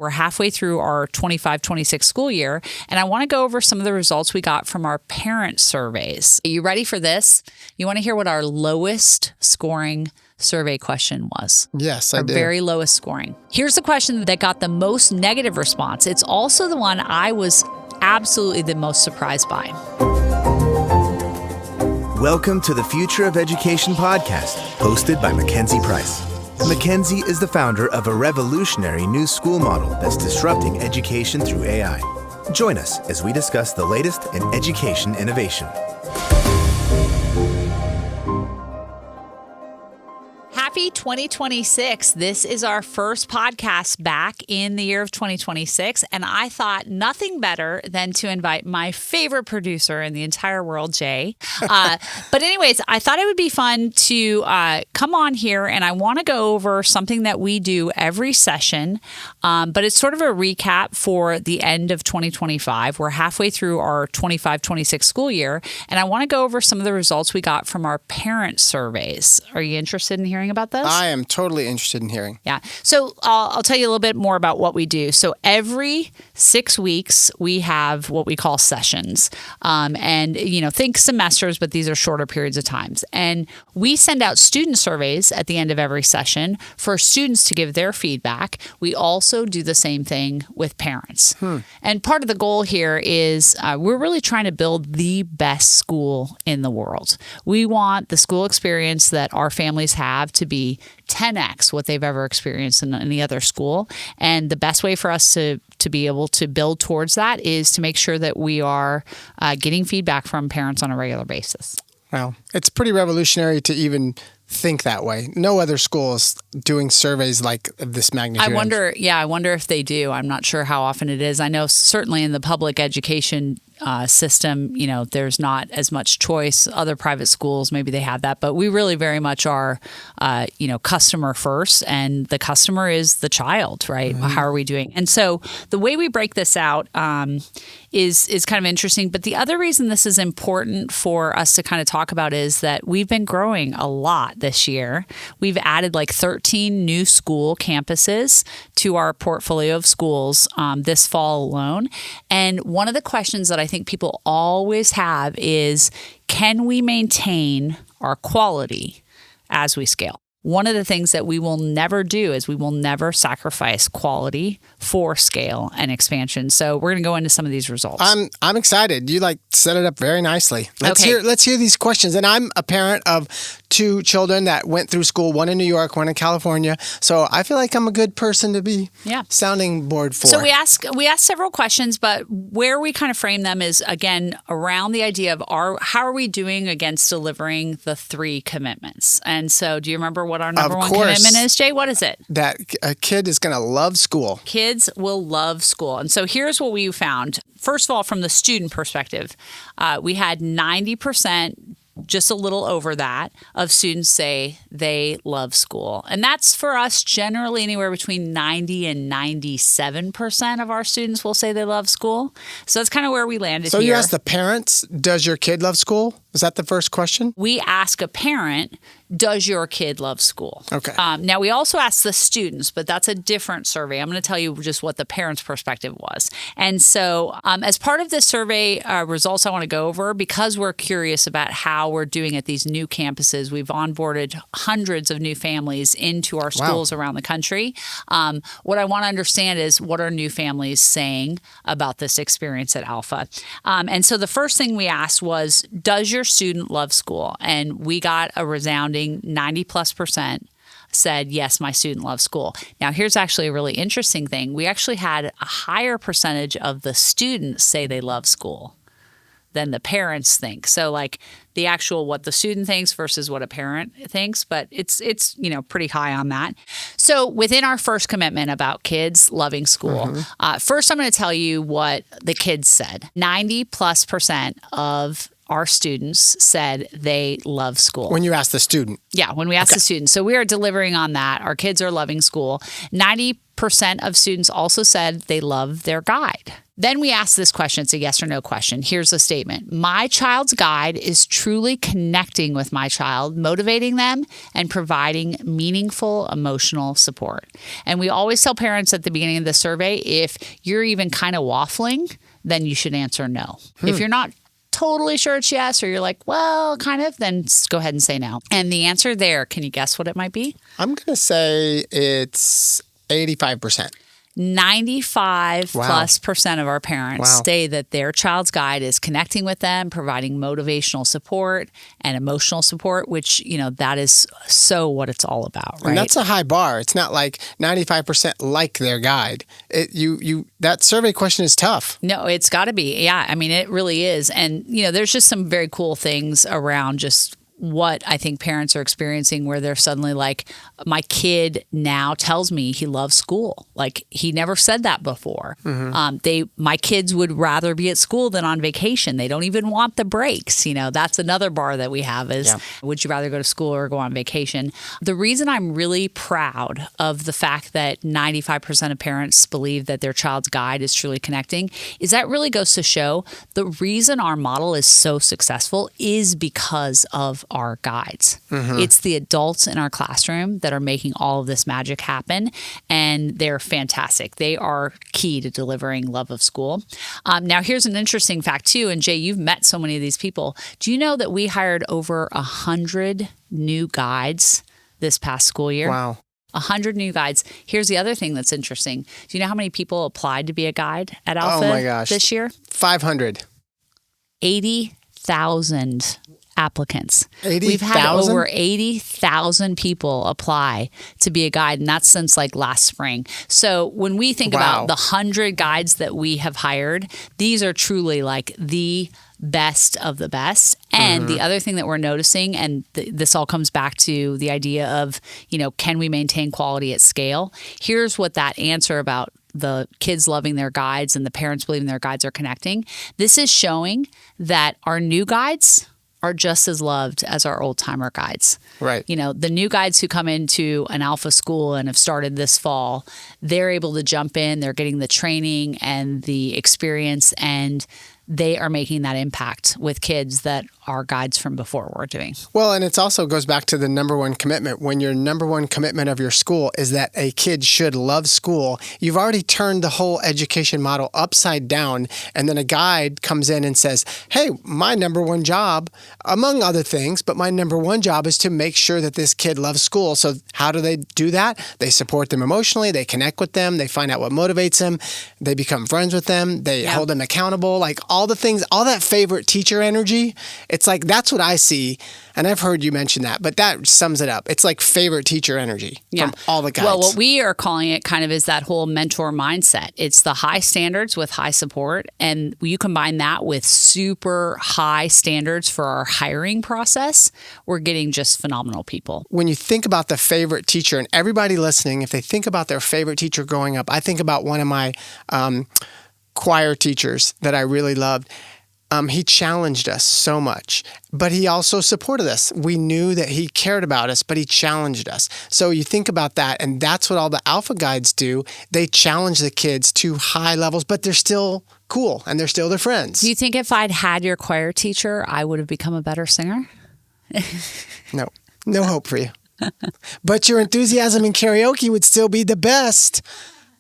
We're halfway through our 25-26 school year, and I want to go over some of the results we got from our parent surveys. Are you ready for this? You want to hear what our lowest scoring survey question was? Yes, I do. Our very lowest scoring. Here's the question that got the most negative response. It's also the one I was absolutely the most surprised by. Welcome to the Future of Education podcast, hosted by MacKenzie Price. MacKenzie is the founder of a revolutionary new school model that's disrupting education through AI. Join us as we discuss the latest in education innovation. Happy 2026. This is our first podcast back in the year of 2026, and I thought nothing better than to invite my favorite producer in the entire world, Jay. But anyways, I thought it would be fun to come on here, and I want to go over something that we do every session, but it's sort of a recap for the end of 2025. We're halfway through our 25-26 school year, and I want to go over some of the results we got from our parent surveys. Are you interested in hearing about this? I am totally interested in hearing. Yeah. So I'll tell you a little bit more about what we do. So every 6 weeks, we have what we call sessions. And, think semesters, but these are shorter periods of times. And we send out student surveys at the end of every session for students to give their feedback. We also do the same thing with parents. And part of the goal here is we're really trying to build the best school in the world. We want the school experience that our families have to be 10x what they've ever experienced in any other school. And the best way for us to be able to build towards that is to make sure that we are getting feedback from parents on a regular basis. Well, it's pretty revolutionary to even think that way. No other school is doing surveys like this magnitude. I wonder if they do. I'm not sure how often it is. I know certainly in the public education system, there's not as much choice. Other private schools, maybe they have that, but we really very much are, customer first, and the customer is the child, right? Mm-hmm. How are we doing? And so the way we break this out is kind of interesting. But the other reason this is important for us to kind of talk about is that we've been growing a lot this year. We've added like 13 new school campuses to our portfolio of schools this fall alone. And one of the questions that I think people always have is, can we maintain our quality as we scale? One of the things that we will never do is we will never sacrifice quality for scale and expansion. So we're going to go into some of these results. I'm excited. You set it up very nicely. Let's hear these questions. And I'm a parent of 2 children that went through school, one in New York, one in California. So I feel like I'm a good person to be sounding board for. So we ask several questions, but where we kind of frame them is, again, around the idea of how are we doing against delivering the 3 commitments? And so do you remember what our number one commitment is, Jay? What is it? That a kid is going to love school. Kids will love school. And so here's what we found. First of all, from the student perspective, we had 90%, just a little over that, of students say they love school. And that's for us generally anywhere between 90 and 97% of our students will say they love school. So that's kind of where we landed here. So you asked the parents, does your kid love school? Is that the first question? We ask a parent, does your kid love school? Okay. Now, we also ask the students, but that's a different survey. I'm going to tell you just what the parents' perspective was. And so as part of this survey results I want to go over, because we're curious about how we're doing at these new campuses, we've onboarded hundreds of new families into our schools around the country. What I want to understand is, what are new families saying about this experience at Alpha? And so the first thing we asked was, does your student love school? And we got a resounding 90+% said, yes, my student loves school. Now, here's actually a really interesting thing. We actually had a higher percentage of the students say they love school than the parents think. So the actual what the student thinks versus what a parent thinks, but it's pretty high on that. So within our first commitment about kids loving school, first I'm going to tell you what the kids said. 90+% of our students said they love school. When you ask the student. Yeah, when we ask the students. So we are delivering on that. Our kids are loving school. 90% of students also said they love their guide. Then we ask this question. It's a yes or no question. Here's a statement. My child's guide is truly connecting with my child, motivating them, and providing meaningful emotional support. And we always tell parents at the beginning of the survey, if you're even kind of waffling, then you should answer no. If you're not totally sure it's yes, or you're like, well, kind of, then go ahead and say no. And the answer there, can you guess what it might be? I'm going to say it's 85%. 95+% of our parents say that their child's guide is connecting with them, providing motivational support and emotional support, which, that is so what it's all about, right? And that's a high bar. It's not like 95% like their guide. That survey question is tough. No, it's got to be. Yeah, I mean, it really is. And, there's just some very cool things around just what I think parents are experiencing where they're suddenly like, my kid now tells me he loves school. Like he never said that before. My kids would rather be at school than on vacation. They don't even want the breaks. That's another bar that we have is, would you rather go to school or go on vacation? The reason I'm really proud of the fact that 95% of parents believe that their child's guide is truly connecting is that really goes to show the reason our model is so successful is because of our guides. It's the adults in our classroom that are making all of this magic happen, and they're fantastic. They are key to delivering love of school. Now, here's an interesting fact too, and Jay, you've met so many of these people. Do you know that we hired over 100 new guides this past school year? Wow. 100 new guides. Here's the other thing that's interesting. Do you know how many people applied to be a guide at Alpha this year? 500. 80,000 applicants. 80,000? We've had over 80,000 people apply to be a guide, and that's since like last spring. So when we think about the 100 guides that we have hired, these are truly like the best of the best. And the other thing that we're noticing, and this all comes back to the idea of, can we maintain quality at scale? Here's what that answer about the kids loving their guides and the parents believing their guides are connecting. This is showing that our new guides are just as loved as our old timer guides. Right. The new guides who come into an Alpha school and have started this fall, they're able to jump in, they're getting the training and the experience, and they are making that impact with kids that our guides from before were doing. Well, and it also goes back to the number one commitment. When your number one commitment of your school is that a kid should love school, you've already turned the whole education model upside down. And then a guide comes in and says, hey, my number one job, among other things, but my number one job is to make sure that this kid loves school. So how do they do that? They support them emotionally. They connect with them. They find out what motivates them. They become friends with them. They hold them accountable. Like all the things, all that favorite teacher energy, it's like that's what I see. And I've heard you mention that, but that sums it up. It's like favorite teacher energy from all the guides. Well, what we are calling it kind of is that whole mentor mindset. It's the high standards with high support. And you combine that with super high standards for our hiring process, we're getting just phenomenal people. When you think about the favorite teacher, and everybody listening, if they think about their favorite teacher growing up, I think about one of my choir teachers that I really loved. He challenged us so much, but he also supported us. We knew that he cared about us, but he challenged us. So you think about that, and that's what all the Alpha guides do. They challenge the kids to high levels, but they're still cool, and they're still their friends. Do you think if I'd had your choir teacher, I would have become a better singer? No hope for you. But your enthusiasm in karaoke would still be the best.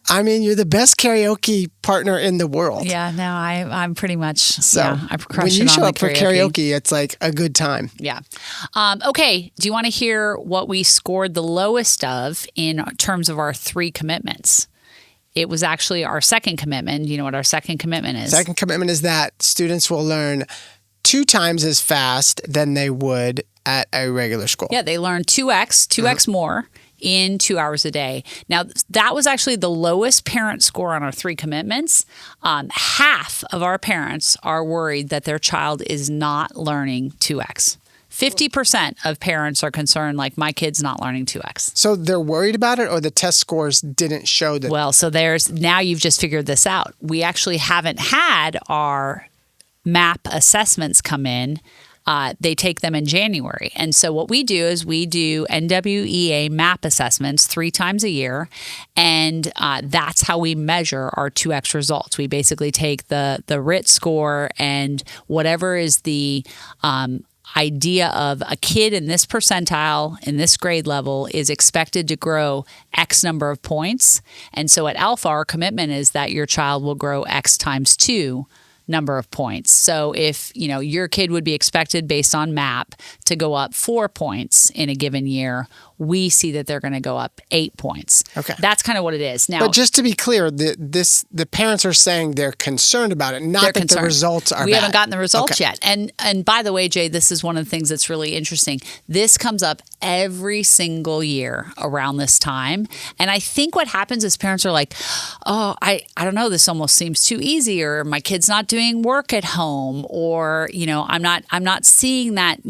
I mean, you're the best karaoke partner in the world. Yeah, no, I'm pretty much, so I crush when you it show on up for karaoke, it's like a good time. Yeah. Okay, do you want to hear what we scored the lowest of in terms of our 3 commitments? It was actually our second commitment. Do you know what our second commitment is? Second commitment is that students will learn 2 times as fast than they would at a regular school. Yeah, they learn 2x more in 2 hours a day. Now, that was actually the lowest parent score on our 3 commitments. Half of our parents are worried that their child is not learning 2x. 50% of parents are concerned, like, my kid's not learning 2x. So they're worried about it, or the test scores didn't show that? Well, so now you've just figured this out. We actually haven't had our MAP assessments come in, they take them in January. And so what we do is we do NWEA MAP assessments 3 times a year. And that's how we measure our 2X results. We basically take the RIT score and whatever is the idea of a kid in this percentile, in this grade level, is expected to grow X number of points. And so at Alpha, our commitment is that your child will grow X times 2 number of points. So if, your kid would be expected based on MAP to go up 4 points in a given year, we see that they're going to go up 8 points. Okay. That's kind of what it is. Now, but just to be clear, the parents are saying they're concerned about it, not that the results are We bad. haven't gotten the results Okay. yet. And by the way, Jay, this is one of the things that's really interesting. This comes up every single year around this time. And I think what happens is parents are like, oh, I don't know, this almost seems too easy, or my kid's not doing work at home, or, I'm not seeing that,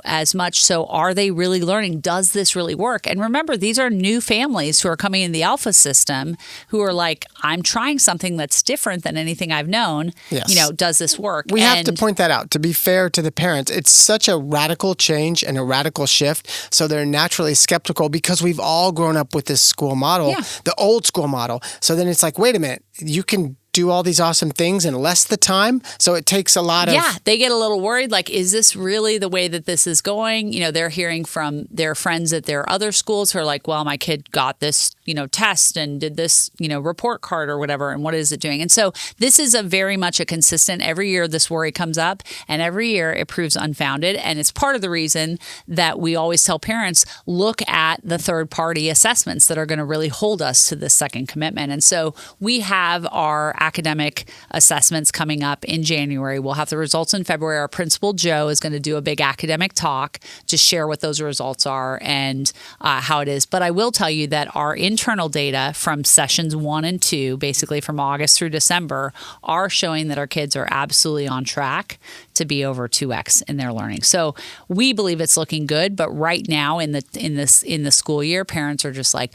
as much. So are they really learning? Does this really work? And remember, these are new families who are coming in the Alpha system who are like, I'm trying something that's different than anything I've known. Yes. Does this work? We have to point that out. To be fair to the parents, it's such a radical change and a radical shift. So they're naturally skeptical because we've all grown up with this school model, the old school model. So then it's like, wait a minute, you can do all these awesome things in less the time. So it takes a lot of... Yeah, they get a little worried, like, is this really the way that this is going? They're hearing from their friends at their other schools who are like, well, my kid got this, test and did this, report card or whatever, and what is it doing? And so this is a very much a consistent, every year this worry comes up, and every year it proves unfounded. And it's part of the reason that we always tell parents, look at the third-party assessments that are going to really hold us to this second commitment. And so we have our academic assessments coming up in January. We'll have the results in February. Our principal, Joe, is going to do a big academic talk to share what those results are and how it is. But I will tell you that our internal data from sessions 1 and 2, basically from August through December, are showing that our kids are absolutely on track to be over 2X in their learning. So we believe it's looking good. But right now in the school year, parents are just like,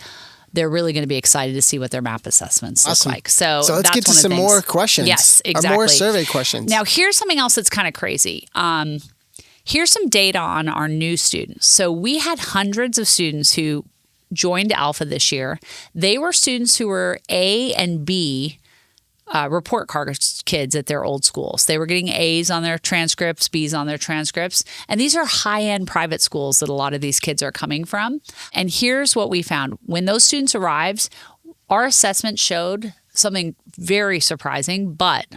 they're really going to be excited to see what their MAP assessments look like. So let's that's get to one of the some things. more questions. Yes, exactly. More survey questions. Now, here's something else that's kind of crazy. Here's some data on our new students. So we had hundreds of students who joined Alpha this year. They were students who were A and B report card kids at their old schools. They were getting A's on their transcripts, B's on their transcripts. And these are high-end private schools that a lot of these kids are coming from. And here's what we found. When those students arrived, our assessment showed something very surprising, but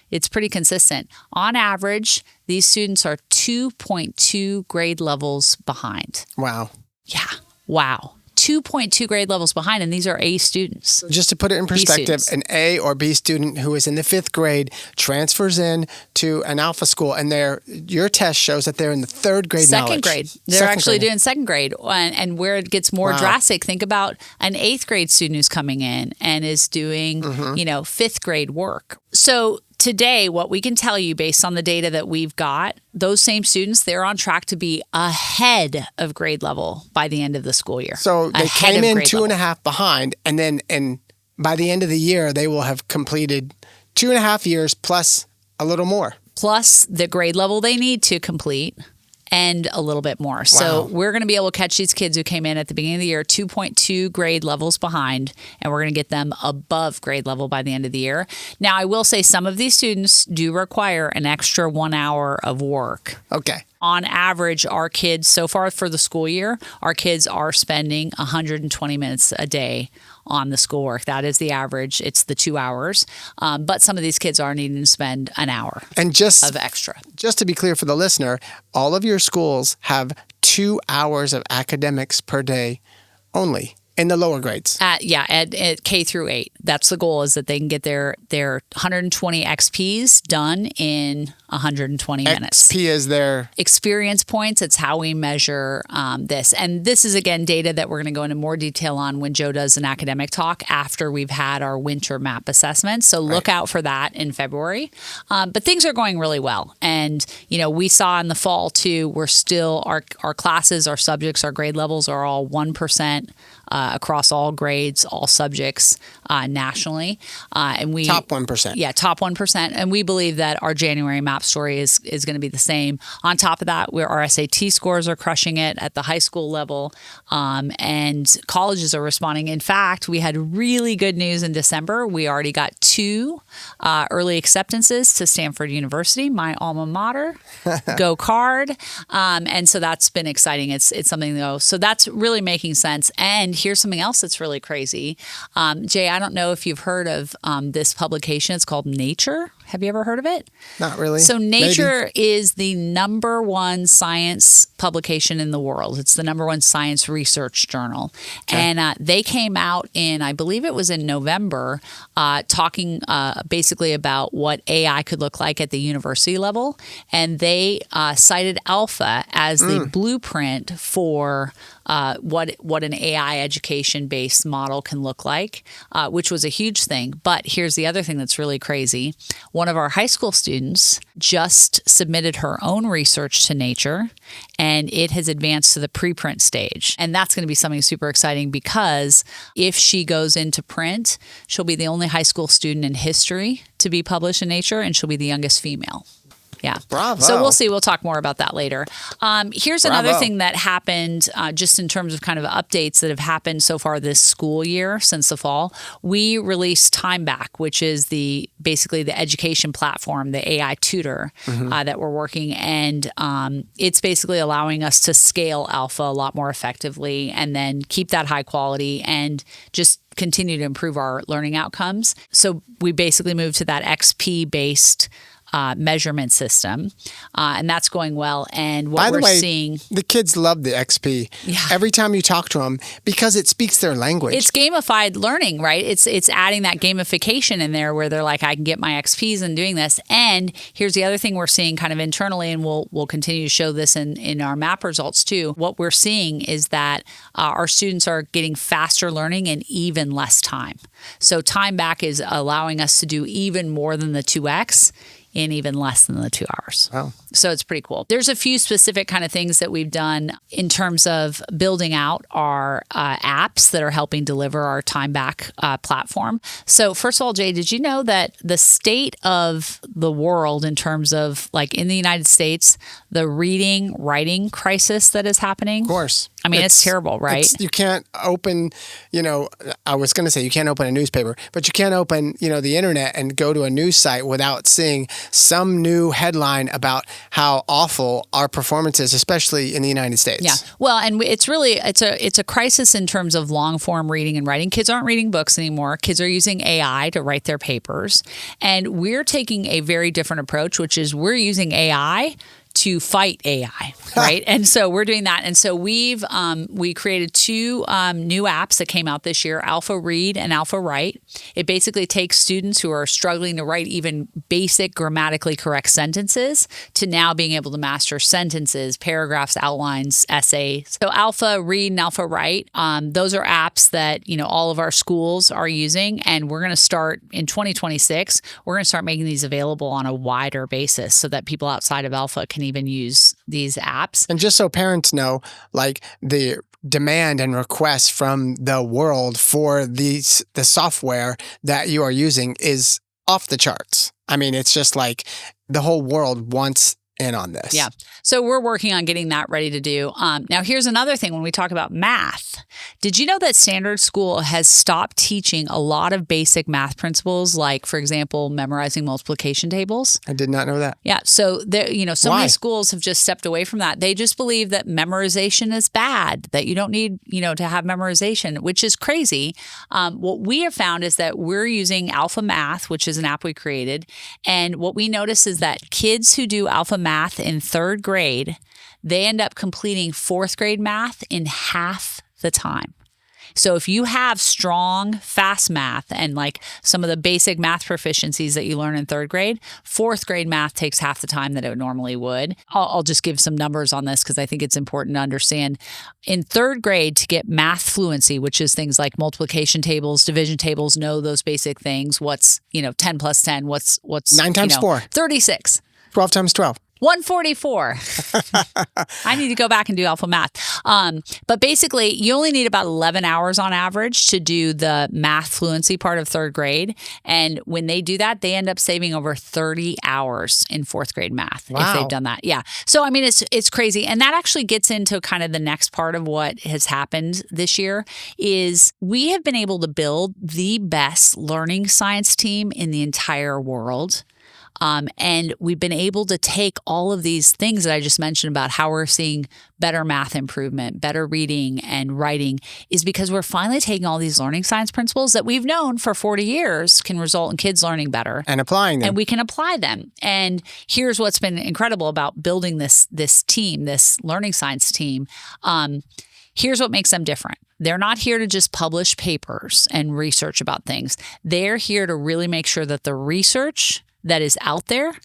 it's pretty consistent. On average, these students are 2.2 grade levels behind. Wow. Yeah. Wow. 2.2 grade levels behind, and these are A students. Just to put it in perspective, an A or B student who is in the 5th grade transfers in to an Alpha school, and your test shows that they're in the 3rd grade Second grade. They're actually doing 2nd grade. And where it gets more drastic, think about an 8th grade student who's coming in and is doing, 5th grade work. So today, what we can tell you based on the data that we've got, those same students, they're on track to be ahead of grade level by the end of the school year. So they came in 2.5 behind, and then by the end of the year, they will have completed 2.5 years plus a little more. Plus the grade level they need to complete. And a little bit more. Wow. So we're going to be able to catch these kids who came in at the beginning of the year 2.2 grade levels behind, and we're going to get them above grade level by the end of the year. Now, I will say some of these students do require an extra 1 hour of work. Okay. On average, our kids, so far for the school year, our kids are spending 120 minutes a day on the schoolwork. That is the average. It's the 2 hours. But some of these kids are needing to spend an hour of extra. Just to be clear for the listener, all of your schools have 2 hours of academics per day only. In the lower grades. At K through 8. That's the goal, is that they can get their 120 XPs done in 120 minutes. XP is their experience points. It's how we measure this. And this is, again, data that we're going to go into more detail on when Joe does an academic talk after we've had our winter MAP assessment. So look out for that in February. But things are going really well. And, we saw in the fall, too, we're still, our classes, our subjects, our grade levels are all 1% across all grades, all subjects nationally. And we top 1%. Yeah, top 1%. And we believe that our January MAP story is going to be the same. On top of that, our SAT scores are crushing it at the high school level, and colleges are responding. In fact, we had really good news in December. We already got 2 early acceptances to Stanford University, my alma mater. Go Card. And so that's been exciting. It's something though. So that's really making sense. And here's something else that's really crazy. Jay, I don't know if you've heard of this publication. It's called Nature. Have you ever heard of it? Not really. So Nature is the #1 science publication in the world. It's the #1 science research journal. Okay. And they came out in, I believe it was in November, talking basically about what AI could look like at the university level. And they cited Alpha as the blueprint for what an AI education-based model can look like, which was a huge thing. But here's the other thing that's really crazy. One of our high school students just submitted her own research to Nature, and it has advanced to the preprint stage. And that's going to be something super exciting because if she goes into print, she'll be the only high school student in history to be published in Nature, and she'll be the youngest female. Yeah. Bravo. So we'll see. We'll talk more about that later. Here's another thing that happened just in terms of kind of updates that have happened so far this school year since the fall. We released Time Back, which is basically the education platform, the AI tutor that we're working. And it's basically allowing us to scale Alpha a lot more effectively and then keep that high quality and just continue to improve our learning outcomes. So we basically moved to that XP-based measurement system, and that's going well. And what we're seeing, the kids love the XP. Yeah. Every time you talk to them, because it speaks their language. It's gamified learning, right? It's adding that gamification in there where they're like, I can get my XPs in doing this. And here's the other thing we're seeing kind of internally, and we'll continue to show this in our MAP results too. What we're seeing is that our students are getting faster learning in even less time. So Time Back is allowing us to do even more than the 2x in even less than the 2 hours. Wow. So it's pretty cool. There's a few specific kind of things that we've done in terms of building out our apps that are helping deliver our Time Back platform. So first of all, Jay, did you know that the state of the world in terms of like in the United States, the reading, writing crisis that is happening? Of course. I mean, it's terrible, right? You can't open, I was going to say you can't open a newspaper, but you can't open, the internet and go to a news site without seeing some new headline about how awful our performance is, especially in the United States. Yeah. Well, and it's a crisis in terms of long form reading and writing. Kids aren't reading books anymore. Kids are using AI to write their papers. And we're taking a very different approach, which is we're using AI to fight AI, right? And so we're doing that. And so we created 2 new apps that came out this year, Alpha Read and Alpha Write. It basically takes students who are struggling to write even basic grammatically correct sentences to now being able to master sentences, paragraphs, outlines, essays. So Alpha Read and Alpha Write, those are apps that, all of our schools are using. And we're going to start in 2026, we're going to start making these available on a wider basis so that people outside of Alpha can even use these apps. And just so parents know, like the demand and request from the world for the software that you are using is off the charts. I mean, it's just like the whole world wants in on this. Yeah. So we're working on getting that ready to do. Now, here's another thing when we talk about math. Did you know that Standard School has stopped teaching a lot of basic math principles, like, for example, memorizing multiplication tables? I did not know that. Yeah. So there, so Why? many schools have just stepped away from that. They just believe that memorization is bad, that you don't need, to have memorization, which is crazy. What we have found is that we're using Alpha Math, which is an app we created. And what we notice is that kids who do Alpha Math in 3rd grade, they end up completing 4th grade math in half the time. So if you have strong, fast math and like some of the basic math proficiencies that you learn in 3rd grade, 4th grade math takes half the time that it normally would. I'll just give some numbers on this because I think it's important to understand. In 3rd grade, to get math fluency, which is things like multiplication tables, division tables, know those basic things. What's, 10 plus 10? What's 9 times 4? 36. 12 times 12. 144. I need to go back and do alpha math. But basically, you only need about 11 hours on average to do the math fluency part of third grade. And when they do that, they end up saving over 30 hours in fourth grade math if they've done that. Yeah. So, I mean, it's crazy. And that actually gets into kind of the next part of what has happened this year is we have been able to build the best learning science team in the entire world. And we've been able to take all of these things that I just mentioned about how we're seeing better math improvement, better reading and writing is because we're finally taking all these learning science principles that we've known for 40 years can result in kids learning better. And applying them. And we can apply them. And here's what's been incredible about building this team, this learning science team. Here's what makes them different. They're not here to just publish papers and research about things. They're here to really make sure that the research that is out there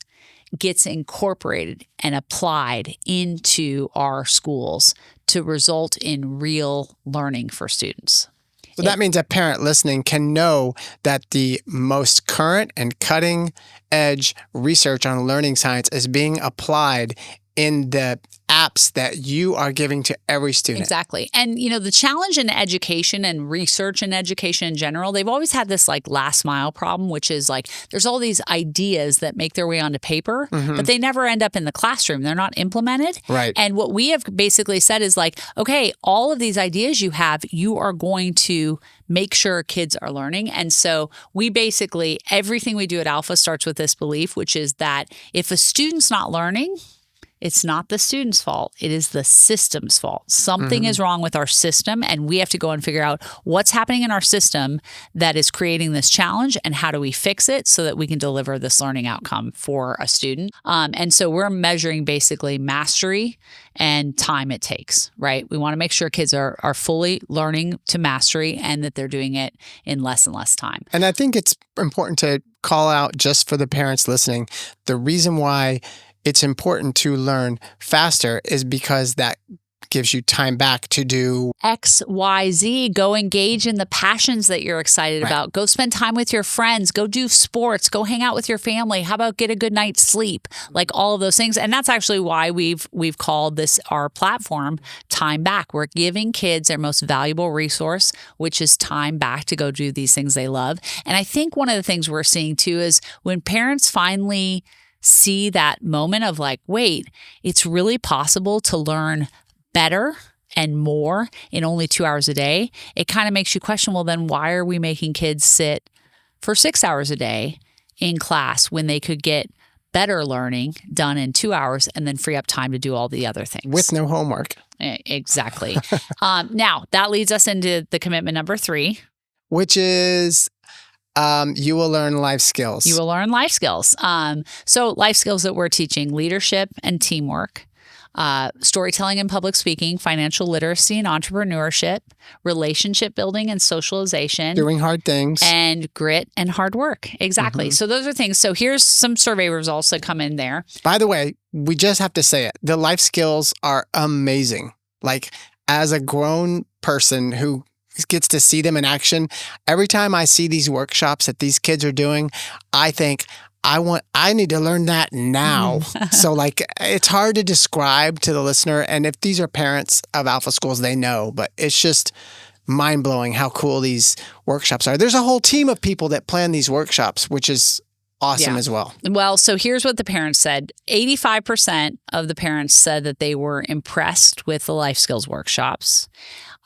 gets incorporated and applied into our schools to result in real learning for students. So that means a parent listening can know that the most current and cutting edge research on learning science is being applied in the apps that you are giving to every student. Exactly. And, you know, the challenge in education and research and education in general, they've always had this like last mile problem, which is like there's all these ideas that make their way onto paper, but they never end up in the classroom. They're not implemented. Right. And what we have basically said is like, okay, all of these ideas you have, you are going to make sure kids are learning. And so we basically, everything we do at Alpha starts with this belief, which is that if a student's not learning, it's not the student's fault. It is the system's fault. Something is wrong with our system, and we have to go and figure out what's happening in our system that is creating this challenge and how do we fix it so that we can deliver this learning outcome for a student. And so we're measuring basically mastery and time it takes, right? We want to make sure kids are fully learning to mastery and that they're doing it in less and less time. And I think it's important to call out just for the parents listening, the reason why it's important to learn faster is because that gives you time back to do X, Y, Z. Go engage in the passions that you're excited about. Go spend time with your friends. Go do sports. Go hang out with your family. How about get a good night's sleep? Like all of those things. And that's actually why we've called this our platform Time Back. We're giving kids their most valuable resource, which is time back to go do these things they love. And I think one of the things we're seeing too is when parents finally see that moment of like, wait, it's really possible to learn better and more in only 2 hours a day. It kind of makes you question, well, then why are we making kids sit for 6 hours a day in class when they could get better learning done in 2 hours and then free up time to do all the other things? with no homework. Exactly. Now, that leads us into the commitment number 3. Which is you will learn life skills. You will learn life skills. So life skills that we're teaching: leadership and teamwork, storytelling and public speaking, financial literacy and entrepreneurship, relationship building and socialization, doing hard things, and grit and hard work. Exactly. So those are things. So here's some survey results that come in there. By the way, we just have to say it. The life skills are amazing. Like as a grown person who gets to see them in action, every time I see these workshops that these kids are doing, I think I need to learn that now. So like it's hard to describe to the listener. And if these are parents of Alpha schools, they know, but it's just mind-blowing how cool these workshops are. There's a whole team of people that plan these workshops, which is awesome as well. Well, so here's what the parents said. 85% of the parents said that they were impressed with the life skills workshops.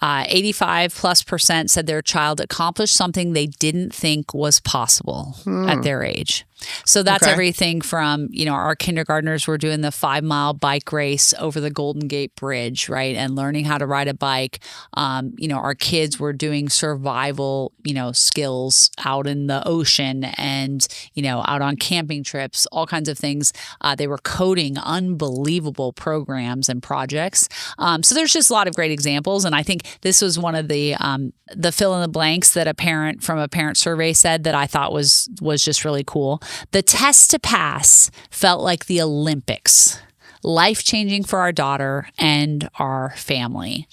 85+% said their child accomplished something they didn't think was possible at their age. So that's everything from, you know, our kindergartners were doing the 5-mile bike race over the Golden Gate Bridge, right? And learning how to ride a bike. You know, our kids were doing survival, you know, skills out in the ocean and, you know, out on camping trips, all kinds of things. They were coding unbelievable programs and projects. So there's just a lot of great examples. And I think this was one of the fill in the blanks that a parent from a parent survey said that I thought was just really cool. The test to pass felt like the Olympics. life-changing for our daughter and our family.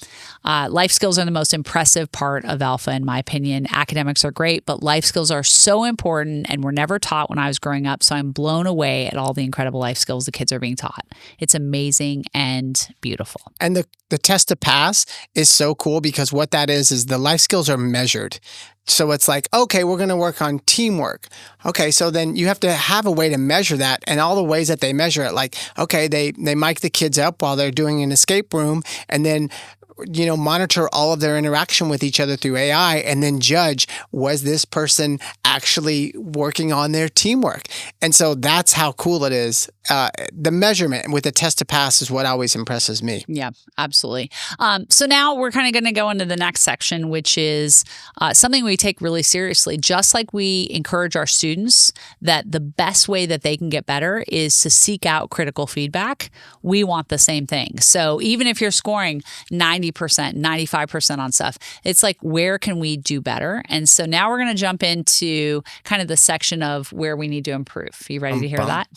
Life skills are the most impressive part of Alpha, in my opinion. Academics are great, but life skills are so important and were never taught when I was growing up. So I'm blown away at all the incredible life skills the kids are being taught. It's amazing and beautiful. And the test to pass is so cool because what that is the life skills are measured. So it's like, okay, we're going to work on teamwork. Okay, so then you have to have a way to measure that, and all the ways that they measure it, like, okay, they mic the kids up while they're doing an escape room, and then monitor all of their interaction with each other through AI, and then judge, was this person actually working on their teamwork? And so that's how cool it is. The measurement with the test to pass is what always impresses me. Yeah, absolutely. So now we're kind of going to go into the next section, which is something we take really seriously. Just like we encourage our students that the best way that they can get better is to seek out critical feedback, we want the same thing. So even if you're scoring 90%, 95% on stuff, it's like, where can we do better? And so now we're going to jump into kind of the section of where we need to improve. Are you ready to hear that?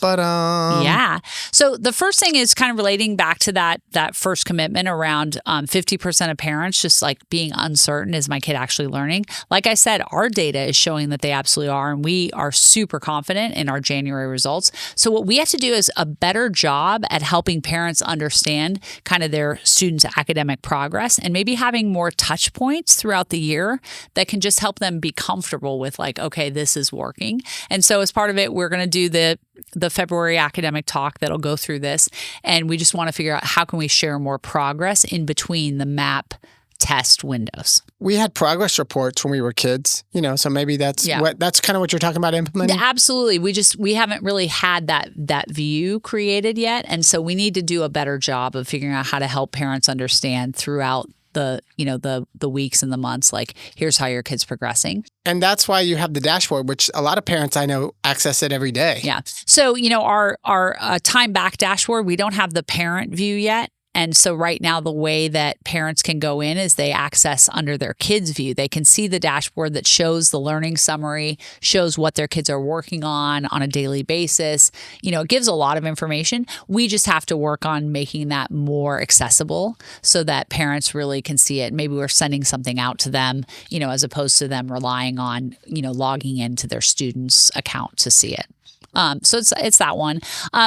Yeah. So the first thing is kind of relating back to that first commitment around 50% of parents just like being uncertain, is my kid actually learning? Like I said, our data is showing that they absolutely are, and we are super confident in our January results. So what we have to do is a better job at helping parents understand kind of their students' academic progress, and maybe having more touch points throughout the year that can just help them be comfortable with like, okay, this is working. And so as part of it, we're going to do the February academic talk that'll go through this. And we just want to figure out how can we share more progress in between the MAP test windows. We had progress reports when we were kids, so maybe that's kind of what you're talking about implementing. Absolutely. We haven't really had that view created yet. And so we need to do a better job of figuring out how to help parents understand throughout the weeks and the months, like, here's how your kid's progressing. And that's why you have the dashboard, which a lot of parents I know access it every day. Yeah. So, our time back dashboard, we don't have the parent view yet. And so right now, the way that parents can go in is they access under their kids' view. They can see the dashboard that shows the learning summary, shows what their kids are working on a daily basis. It gives a lot of information. We just have to work on making that more accessible so that parents really can see it. Maybe we're sending something out to them, as opposed to them relying on, logging into their student's account to see it. So it's that one.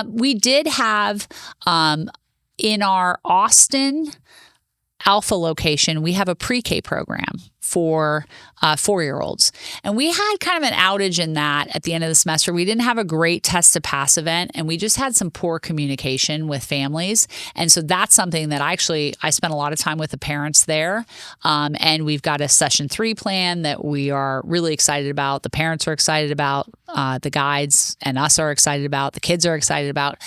We did have in our Austin Alpha location, we have a pre-K program for 4-year-olds. And we had kind of an outage in that at the end of the semester. We didn't have a great test to pass event, and we just had some poor communication with families. And so that's something that I spent a lot of time with the parents there. And we've got a session 3 plan that we are really excited about. The parents are excited about, the guides and us are excited about, the kids are excited about.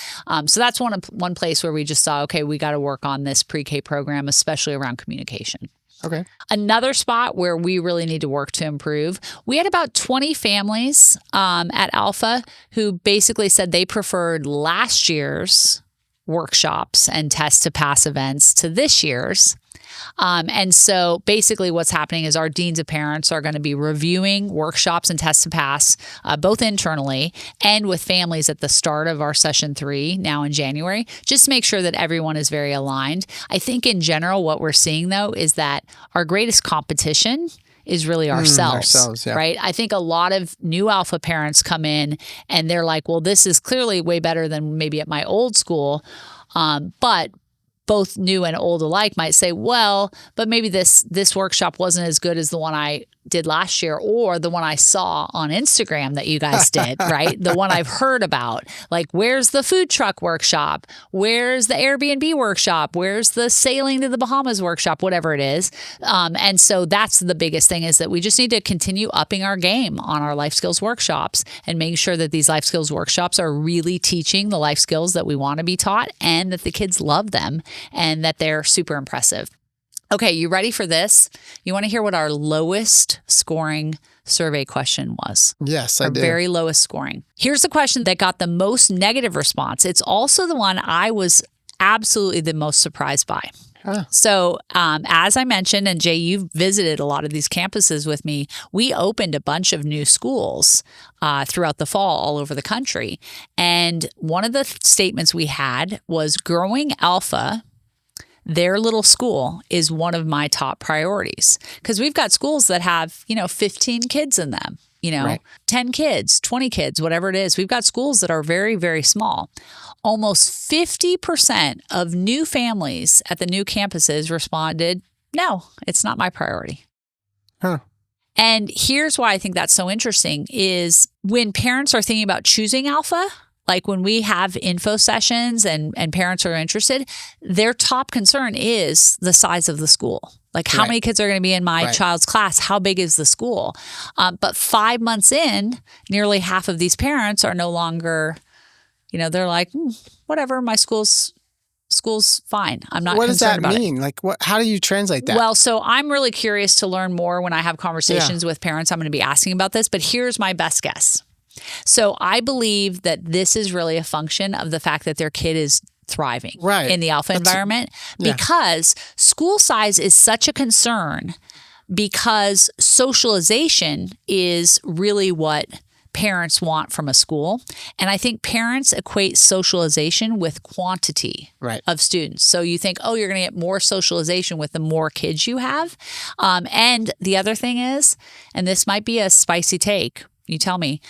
So that's one place where we just saw, okay, we got to work on this pre-K program, especially around communication. Okay. Another spot where we really need to work to improve, we had about 20 families at Alpha who basically said they preferred last year's workshops and test to pass events to this year's. And so basically what's happening is our deans of parents are going to be reviewing workshops and test to pass, both internally and with families at the start of our session 3 now in January, just to make sure that everyone is very aligned. I think in general, what we're seeing though, is that our greatest competition is really ourselves, yeah. Right? I think a lot of new Alpha parents come in and they're like, well, this is clearly way better than maybe at my old school. But both new and old alike might say, well, but maybe this workshop wasn't as good as the one I did last year, or the one I saw on Instagram that you guys did, right? The one I've heard about. Like, where's the food truck workshop? Where's the Airbnb workshop? Where's the sailing to the Bahamas workshop? Whatever it is. And so that's the biggest thing, is that we just need to continue upping our game on our life skills workshops and making sure that these life skills workshops are really teaching the life skills that we want to be taught, and that the kids love them and that they're super impressive. Okay, you ready for this? You want to hear what our lowest scoring survey question was? Yes, I do. Our very lowest scoring. Here's the question that got the most negative response. It's also the one I was absolutely the most surprised by. So as I mentioned, and Jay, you've visited a lot of these campuses with me, we opened a bunch of new schools throughout the fall all over the country. And one of the statements we had was growing Alpha, their little school, is one of my top priorities. Because we've got schools that have, 15 kids in them. Right. 10 kids, 20 kids, whatever it is. We've got schools that are very, very small. Almost 50% of new families at the new campuses responded, no, it's not my priority. Huh. And here's why I think that's so interesting is when parents are thinking about choosing Alpha, like when we have info sessions and parents are interested, their top concern is the size of the school. Like how many kids are going to be in my child's class? How big is the school? But 5 months in, nearly half of these parents are no longer, they're like, whatever, my school's fine. I'm not concerned about it. What does that mean? Like, how do you translate that? Well, so I'm really curious to learn more when I have conversations with parents. I'm going to be asking about this, but here's my best guess. So I believe that this is really a function of the fact that their kid is thriving in the Alpha environment because school size is such a concern because socialization is really what parents want from a school. And I think parents equate socialization with quantity of students. So you think, oh, you're going to get more socialization with the more kids you have. And the other thing is, and this might be a spicy take, you tell me,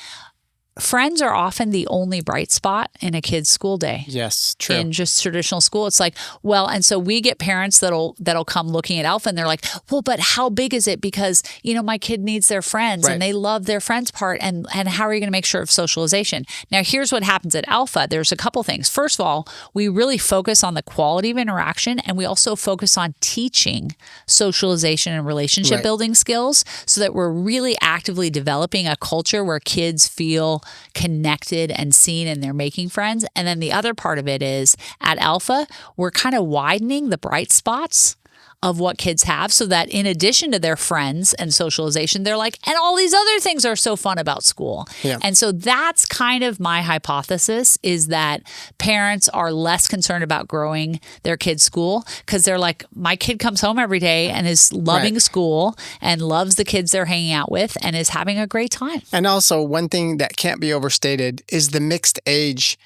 friends are often the only bright spot in a kid's school day. Yes, true. In just traditional school. It's like, well, and so we get parents that'll come looking at Alpha and they're like, well, but how big is it? Because, my kid needs their friends and they love their friends part. And how are you going to make sure of socialization? Now, here's what happens at Alpha. There's a couple things. First of all, we really focus on the quality of interaction and we also focus on teaching socialization and relationship building skills so that we're really actively developing a culture where kids feel connected and seen and they're making friends. And then the other part of it is at Alpha, we're kind of widening the bright spots of what kids have so that in addition to their friends and socialization, they're like, and all these other things are so fun about school. Yeah. And so that's kind of my hypothesis is that parents are less concerned about growing their kid's school because they're like, my kid comes home every day and is loving school and loves the kids they're hanging out with and is having a great time. And also one thing that can't be overstated is the mixed age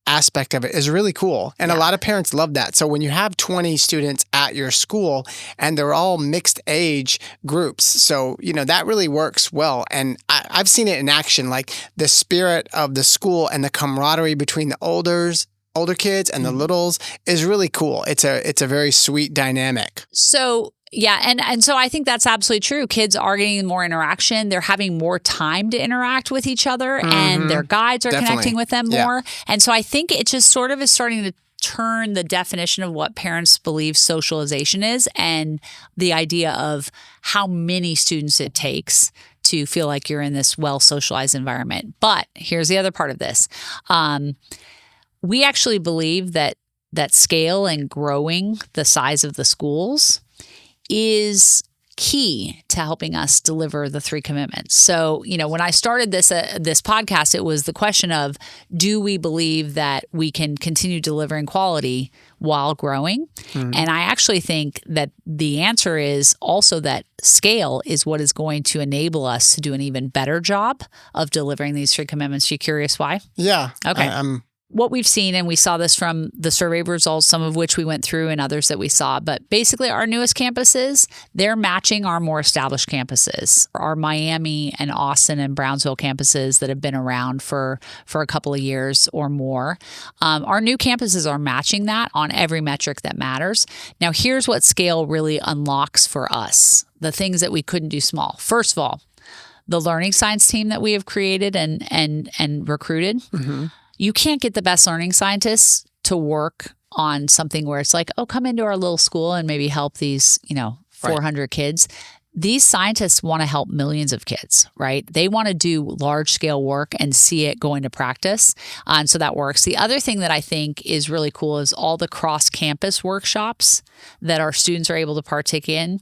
aspect of it is really cool. And a lot of parents love that. So when you have 20 students at your school and they're all mixed age groups, so, that really works well. And I've seen it in action, like the spirit of the school and the camaraderie between the older kids and the littles is really cool. It's a very sweet dynamic. So yeah, and so I think that's absolutely true. Kids are getting more interaction. They're having more time to interact with each other and their guides are connecting with them more. And so I think it just sort of is starting to turn the definition of what parents believe socialization is and the idea of how many students it takes to feel like you're in this well-socialized environment. But here's the other part of this. We actually believe that scale and growing the size of the schools is key to helping us deliver the 3 commitments. So, when I started this podcast, it was the question of, do we believe that we can continue delivering quality while growing? And I actually think that the answer is also that scale is what is going to enable us to do an even better job of delivering these 3 commitments. You curious why? Yeah. Okay. What we've seen, and we saw this from the survey results, some of which we went through and others that we saw, but basically our newest campuses, they're matching our more established campuses. Our Miami and Austin and Brownsville campuses that have been around for a couple of years or more. Our new campuses are matching that on every metric that matters. Now, here's what scale really unlocks for us, the things that we couldn't do small. First of all, the learning science team that we have created and recruited. Mm-hmm. You can't get the best learning scientists to work on something where it's like, oh, come into our little school and maybe help these, 400 kids. These scientists want to help millions of kids, right? They want to do large scale work and see it go into practice. And so that works. The other thing that I think is really cool is all the cross campus workshops that our students are able to partake in,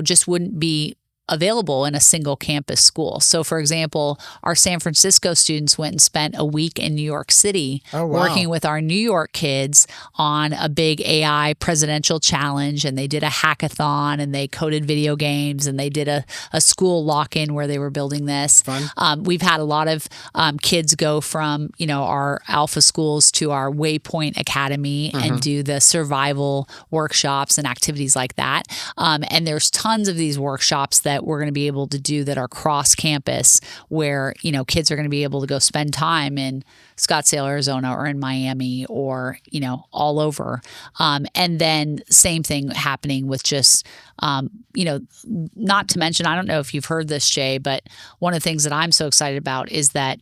just wouldn't be available in a single campus school. So, for example, our San Francisco students went and spent a week in New York City working with our New York kids on a big AI presidential challenge. And they did a hackathon and they coded video games and they did a school lock-in where they were building this. We've had a lot of kids go from, our alpha schools to our Waypoint Academy and do the survival workshops and activities like that. And there's tons of these workshops that we're going to be able to do that are cross campus where, kids are going to be able to go spend time in Scottsdale, Arizona, or in Miami, or, all over. And then same thing happening with just, not to mention, I don't know if you've heard this, Jay, but one of the things that I'm so excited about is that,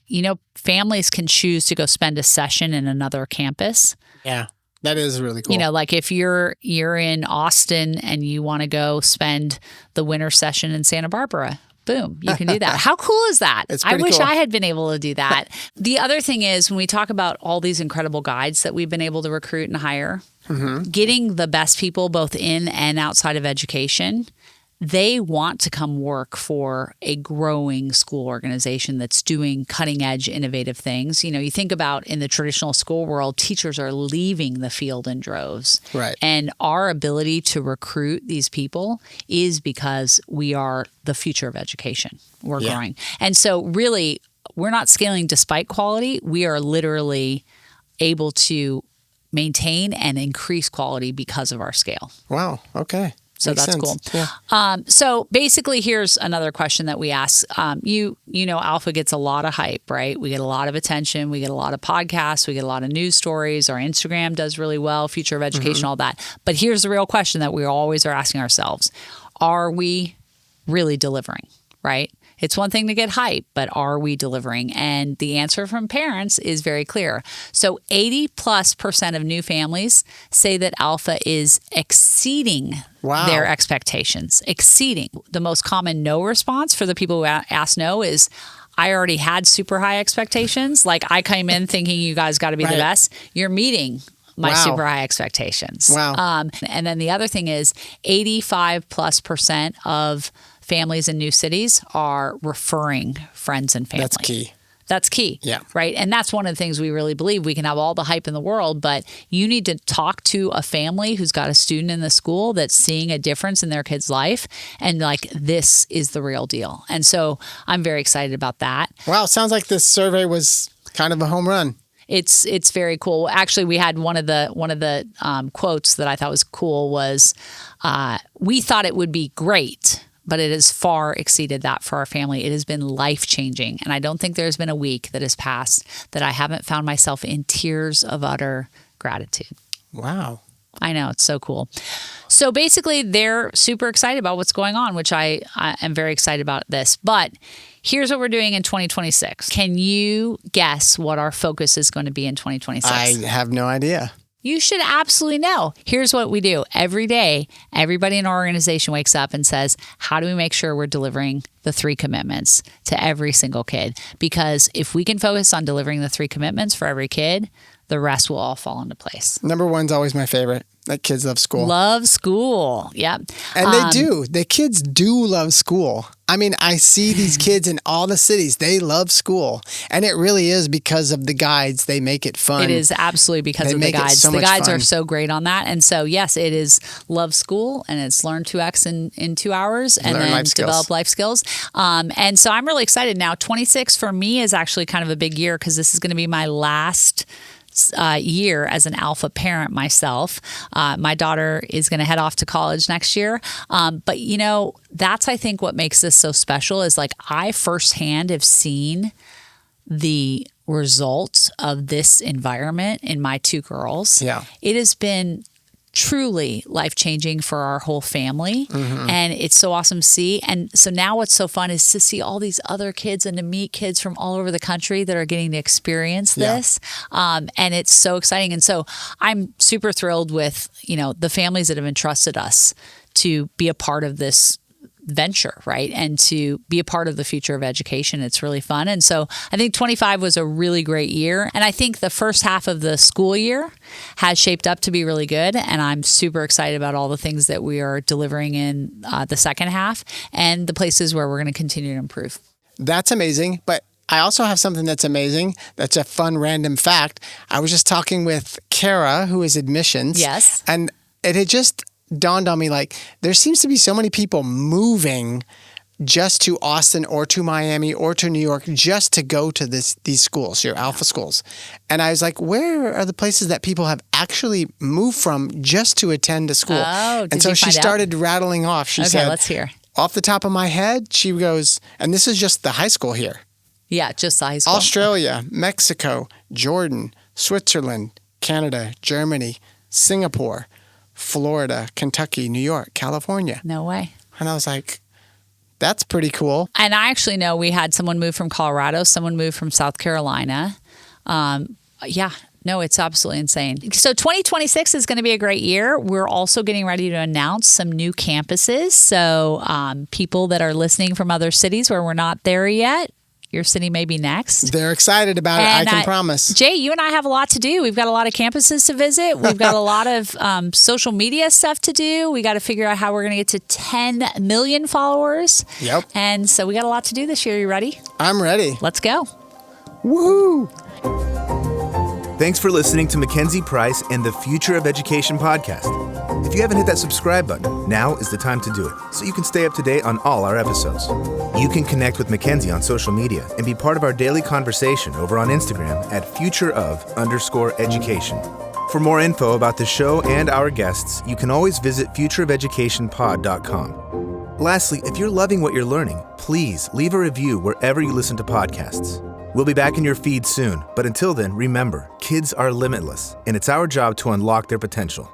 families can choose to go spend a session in another campus. Yeah. That is really cool. Like if you're in Austin and you want to go spend the winter session in Santa Barbara, boom, you can do that. How cool is that? I wish I had been able to do that. The other thing is when we talk about all these incredible guides that we've been able to recruit and hire, getting the best people both in and outside of education, they want to come work for a growing school organization that's doing cutting edge, innovative things. You think about in the traditional school world, teachers are leaving the field in droves. Right. And our ability to recruit these people is because we are the future of education. We're growing. And so really, we're not scaling despite quality. We are literally able to maintain and increase quality because of our scale. Wow. Okay. So Makes that's sense. cool. Yeah. So basically, here's another question that we ask. Alpha gets a lot of hype, right? We get a lot of attention. We get a lot of podcasts. We get a lot of news stories. Our Instagram does really well, Future of Education, all that. But here's the real question that we always are asking ourselves. Are we really delivering, right? It's one thing to get hype, but are we delivering? And the answer from parents is very clear. So 80+% of new families say that Alpha is exceeding their expectations. Exceeding. The most common no response for the people who ask no is, I already had super high expectations. Like I came in thinking you guys got to be the best. You're meeting my super high expectations. Wow. And then the other thing is 85+% of families in new cities are referring friends and family. That's key. Yeah. Right. And that's one of the things we really believe. We can have all the hype in the world, but you need to talk to a family who's got a student in the school that's seeing a difference in their kid's life. And this is the real deal. And so I'm very excited about that. Wow. Sounds like this survey was kind of a home run. It's very cool. Actually, we had one of the quotes that I thought was cool was, we thought it would be great, but it has far exceeded that for our family. It has been life-changing. And I don't think there's been a week that has passed that I haven't found myself in tears of utter gratitude. Wow. I know. It's so cool. So basically, they're super excited about what's going on, which I am very excited about this. But here's what we're doing in 2026. Can you guess what our focus is going to be in 2026? I have no idea. You should absolutely know. Here's what we do. Every day, everybody in our organization wakes up and says, how do we make sure we're delivering the 3 commitments to every single kid? Because if we can focus on delivering the 3 commitments for every kid, the rest will all fall into place. Number 1's always my favorite. That kids love school. Love school. Yep. And they do. The kids do love school. I mean, I see these kids in all the cities. They love school. And it really is because of the guides. They make it fun. It is absolutely because of the guides. The guides are so great on that. And so, yes, it is love school and it's learn 2X in 2 hours and then develop life skills. And so I'm really excited. Now, 26 for me is actually kind of a big year because this is going to be my last year as an Alpha parent myself. My daughter is going to head off to college next year. But, that's, I think, what makes this so special is I firsthand have seen the results of this environment in my 2 girls. Yeah. It has been truly life-changing for our whole family. And it's so awesome to see. And so now what's so fun is to see all these other kids and to meet kids from all over the country that are getting to experience this. And it's so exciting. And so I'm super thrilled with, the families that have entrusted us to be a part of this venture, right? And to be a part of the future of education. It's really fun. And so I think 25 was a really great year. And I think the first half of the school year has shaped up to be really good. And I'm super excited about all the things that we are delivering in the second half and the places where we're going to continue to improve. That's amazing. But I also have something that's amazing. That's a fun random fact. I was just talking with Kara, who is admissions. Yes. And it had just dawned on me, like, there seems to be so many people moving just to Austin or to Miami or to New York just to go to these schools, your alpha schools. And I was like, where are the places that people have actually moved from just to attend a school? Oh, did and so you she find started rattling off. She said, let's hear. Off the top of my head, she goes, and this is just the high school here. Yeah, just the high school. Australia, Mexico, Jordan, Switzerland, Canada, Germany, Singapore, Florida, Kentucky, New York, California. No way. And I was like, that's pretty cool. And I actually know we had someone move from Colorado, someone move from South Carolina. No, it's absolutely insane. So 2026 is going to be a great year. We're also getting ready to announce some new campuses. So people that are listening from other cities where we're not there yet, your city may be next. They're excited about it, I can promise. Jay, you and I have a lot to do. We've got a lot of campuses to visit. We've got a lot of social media stuff to do. We got to figure out how we're going to get to 10 million followers. Yep. And so we got a lot to do this year. You ready? I'm ready. Let's go. Woohoo! Thanks for listening to MacKenzie Price and the Future of Education podcast. If you haven't hit that subscribe button, now is the time to do it so you can stay up to date on all our episodes. You can connect with MacKenzie on social media and be part of our daily conversation over on Instagram at futureof_education. For more info about the show and our guests, you can always visit futureofeducationpod.com. Lastly, if you're loving what you're learning, please leave a review wherever you listen to podcasts. We'll be back in your feed soon, but until then, remember, kids are limitless, and it's our job to unlock their potential.